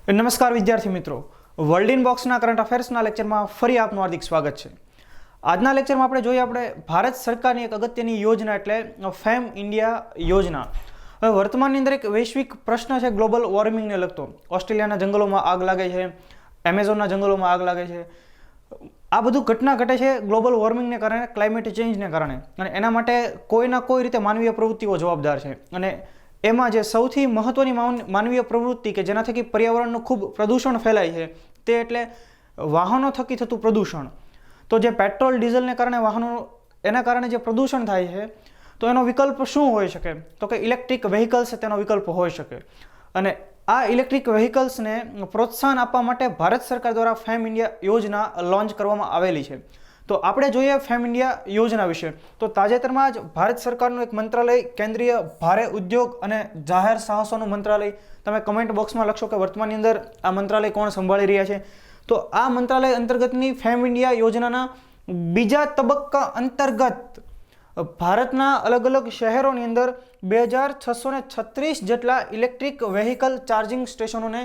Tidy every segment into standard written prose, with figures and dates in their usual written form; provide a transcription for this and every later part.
નમસ્કાર વિદ્યાર્થી મિત્રો, વર્લ્ડ ઇન બોક્સના કરંટ અફેર્સના લેક્ચરમાં ફરી આપનું હાર્દિક સ્વાગત છે. આજના લેક્ચરમાં આપણે જોઈએ ભારત સરકારની એક અગત્યની યોજના એટલે ફેમ ઇન્ડિયા યોજના. હવે વર્તમાનની અંદર એક વૈશ્વિક પ્રશ્ન છે ગ્લોબલ વોર્મિંગને લગતો. ઓસ્ટ્રેલિયાના જંગલોમાં આગ લાગે છે, એમેઝોનના જંગલોમાં આગ લાગે છે. આ બધું ઘટના ઘટે છે ગ્લોબલ વોર્મિંગને કારણે, ક્લાઇમેટ ચેન્જને કારણે, અને એના માટે કોઈના કોઈ રીતે માનવીય પ્રવૃત્તિઓ જવાબદાર છે. અને એમાં જે સૌથી મહત્વની માનવીય પ્રવૃત્તિ કે જેના થકી પર્યાવરણનું ખૂબ પ્રદૂષણ ફેલાય છે તે એટલે વાહનો થકી થતું પ્રદૂષણ. તો જે પેટ્રોલ ડીઝલને કારણે વાહનો, એના કારણે જે પ્રદૂષણ થાય છે, તો એનો વિકલ્પ શું હોઈ શકે? તો કે ઇલેક્ટ્રિક વ્હીકલ્સ તેનો વિકલ્પ હોઈ શકે. અને આ ઇલેક્ટ્રિક વ્હીકલ્સને પ્રોત્સાહન આપવા માટે ભારત સરકાર દ્વારા ફેમ ઇન્ડિયા યોજના લોન્ચ કરવામાં આવેલી છે. તો આપણે જોઈએ ફેમ ઇન્ડિયા યોજના વિશે. તો તાજેતરમાં જ ભારત સરકારનું એક મંત્રાલય, કેન્દ્રીય ભારે ઉદ્યોગ અને જાહેર સાહસોનું મંત્રાલય, તમે કમેન્ટ બોક્સમાં લખશો કે વર્તમાનની અંદર આ મંત્રાલય કોણ સંભાળી રહ્યા છે. તો આ મંત્રાલય અંતર્ગતની ફેમ ઇન્ડિયા યોજનાના બીજા તબક્કા અંતર્ગત ભારતના અલગ અલગ શહેરોની અંદર 2636 જેટલા ઇલેક્ટ્રિક વ્હીકલ ચાર્જિંગ સ્ટેશનોને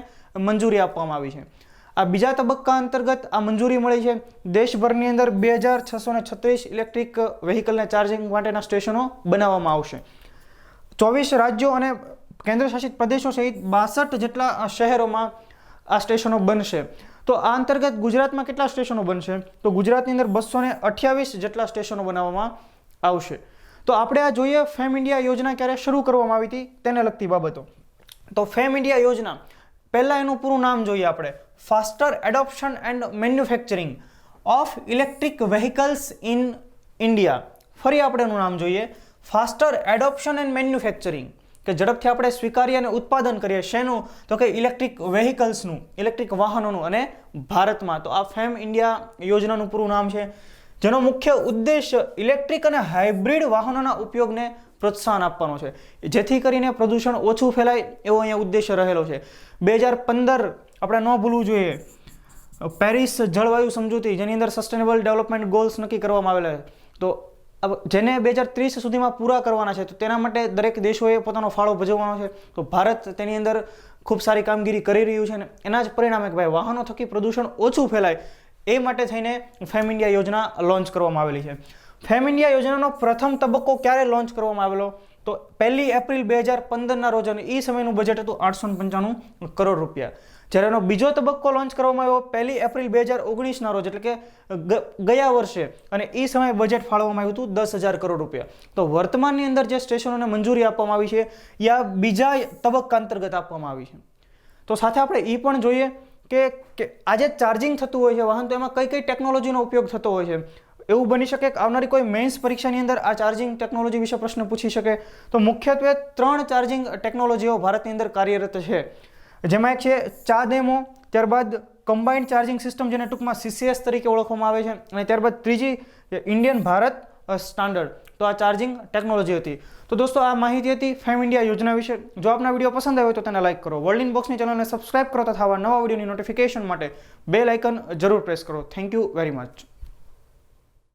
મંજૂરી આપવામાં આવી છે. આ બીજા તબક્કા અંતર્ગત આ મંજૂરી મળી છે. દેશભરની અંદર 2636 ઇલેક્ટ્રિક વ્હીકલને ચાર્જિંગ માટેના સ્ટેશનો બનાવવામાં આવશે. 24 રાજ્યો અને કેન્દ્રશાસિત પ્રદેશો સહિત 62 જેટલા શહેરોમાં આ સ્ટેશનો બનશે. તો આ અંતર્ગત ગુજરાતમાં કેટલા સ્ટેશનો બનશે? તો ગુજરાતની અંદર 228 જેટલા સ્ટેશનો બનાવવામાં આવશે. તો આપણે આ જોઈએ ફેમ ઇન્ડિયા યોજના ક્યારે શરૂ કરવામાં આવી હતી તેને લગતી બાબતો. તો ફેમ ઇન્ડિયા યોજના, પહેલા એનું પૂરું નામ જોઈએ આપણે, faster adoption and manufacturing of electric vehicles in India. ફરી આપણે એનું નામ જોઈએ, ફાસ્ટર એડોપ્શન એન્ડ મેન્યુફેક્ચરિંગ, કે ઝડપથી આપણે સ્વીકારીએ અને ઉત્પાદન કરીએ. શેનું? તો કે ઇલેક્ટ્રિક વ્હીકલ્સનું, ઇલેક્ટ્રિક વાહનોનું, અને ભારતમાં. તો આ ફેમ ઇન્ડિયા યોજનાનું પૂરું નામ છે, જેનો મુખ્ય ઉદ્દેશ ઇલેક્ટ્રિક અને હાઇબ્રિડ વાહનોના ઉપયોગને પ્રોત્સાહન આપવાનો છે, જેથી કરીને પ્રદૂષણ ઓછું ફેલાય એવો અહીંયા ઉદ્દેશ્ય રહેલો છે. 2015 આપણે ન ભૂલવું જોઈએ, પેરિસ જળવાયુ સમજૂતી, જેની અંદર સસ્ટેનેબલ ડેવલપમેન્ટ ગોલ્સ નક્કી કરવામાં આવેલા છે. તો જેને 2030 સુધીમાં પૂરા કરવાના છે, તો તેના માટે દરેક દેશોએ પોતાનો ફાળો ભજવવાનો છે. તો ભારત તેની અંદર ખૂબ સારી કામગીરી કરી રહ્યું છે, અને એના જ પરિણામે કે ભાઈ વાહનો થકી પ્રદૂષણ ઓછું ફેલાય એ માટે થઈને ફેમ ઇન્ડિયા યોજના લોન્ચ કરવામાં આવેલી છે. ફેમ ઇન્ડિયા યોજનાનો પ્રથમ તબક્કો ક્યારે લોન્ચ કરવામાં આવેલો? તો 1 એપ્રિલ 2015ના રોજ, અને એ સમયનું બજેટ હતું 895 કરોડ રૂપિયા. જ્યારે એનો બીજો તબક્કો લોન્ચ કરવામાં આવ્યો 1 એપ્રિલ 2019ના રોજ, એટલે કે ગયા વર્ષે, અને એ સમયે બજેટ ફાળવવામાં આવ્યું હતું 10,000 કરોડ રૂપિયા. તો વર્તમાનની અંદર જે સ્ટેશનોને મંજૂરી આપવામાં આવી છે એ આ બીજા તબક્કા અંતર્ગત આપવામાં આવી છે. તો સાથે આપણે એ પણ જોઈએ કે આજે ચાર્જિંગ થતું હોય છે વાહન, તો એમાં કઈ કઈ ટેકનોલોજીનો ઉપયોગ થતો હોય છે. એવું બની શકે કે આવનારી કોઈ મેઇન્સ પરીક્ષાની અંદર આ ચાર્જિંગ ટેકનોલોજી વિશે પ્રશ્ન પૂછી શકે. તો મુખ્યત્વે 3 ચાર્જિંગ ટેકનોલોજીઓ ભારતની અંદર કાર્યરત છે, જેમાં એક છે ચાદેમો, ત્યારબાદ કમ્બાઇન્ડ ચાર્જિંગ સિસ્ટમ, જેને ટૂંકમાં CCS તરીકે ઓળખવામાં આવે છે, અને ત્યારબાદ ત્રીજી ઇન્ડિયન ભારત સ્ટાન્ડર્ડ. તો આ ચાર્જિંગ ટેકનોલોજી હતી. તો દોસ્તો, આ માહિતી હતી ફેમ ઇન્ડિયા યોજના વિશે. જો આપના વિડીયો પસંદ આવ્યો તો તેને લાઇક કરો, વર્લ્ડ ઇન બોક્સની ચેનલને સબસ્ક્રાઇબ કરો, તથા આવા નવા વિડીયોની નોટિફિકેશન માટે બેલ આઇકન જરૂર પ્રેસ કરો. Thank you very much.